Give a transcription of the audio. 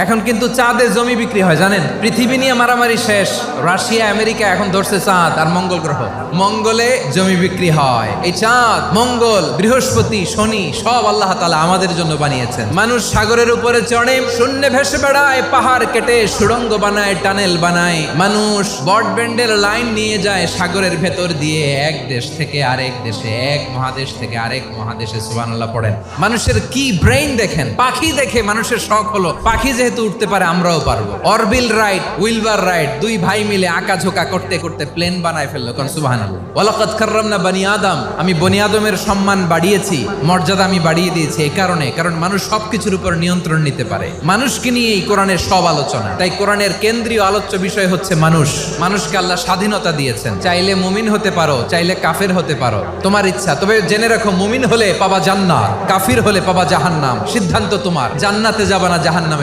এখন কিন্তু চাঁদে জমি বিক্রি হয় জানেন। পৃথিবী নিয়ে মারামারি শেষ, রাশিয়া আমেরিকা এখন ধরছে চাঁদ আর মঙ্গল গ্রহ। মঙ্গলে জমি বিক্রি হয়। এই চাঁদ, মঙ্গল, বৃহস্পতি, শনি সব আল্লাহ তাআলা আমাদের জন্য বানিয়েছেন। মানুষ সাগরের উপরে চড়ে, শূন্যে ভেসে বেড়ায়, পাহাড় কেটে সুড়ঙ্গ বানায়, টানেল বানায়। মানুষ ব্রডব্যান্ডের লাইন নিয়ে যায় সাগরের ভেতর দিয়ে, এক দেশ থেকে আরেক দেশে, এক মহাদেশ থেকে আরেক মহাদেশে। সুবহানাল্লাহ পড়েন। মানুষের কি ব্রেইন দেখেন। পাখি দেখে মানুষের শখ হলো পাখি যেহেতু উঠতে পারে আমরাও পারবো। অরবিল রাইট, উইলবার রাইট দুই ভাই মিলে আঁকাঝোঁকা করতে করতে প্লেন বানায় ফেললো। কোন সুবহানাল্লাহ। ওয়ালাকাদ কাররামনা বানি আদম, আমি বনি আদমের সম্মান বাড়িয়েছি, মর্যাদা আমি বাড়িয়ে দিয়েছি এই কারণে, কারণ মানুষ সবকিছুর উপর নিয়ন্ত্রণ নিতে পারে। মানুষকে নিয়ে এই কোরআনের সব আলোচনা। তাই কোরআনের কেন্দ্রীয় আলোচ্য বিষয় হচ্ছে মানুষ। মানুষকে আল্লাহ স্বাধীনতা দিয়েছেন। চাইলে মুমিন হতে পারো, চাইলে কাফের হতে পারো, তোমার ইচ্ছা। তবে জেনে রাখো, মুমিন হলে পাবা জান্নাত, কাফির হলে পাবা জাহান্নাম। সিদ্ধান্ত তোমার, জান্নাতে যাবা না জাহান্নামে।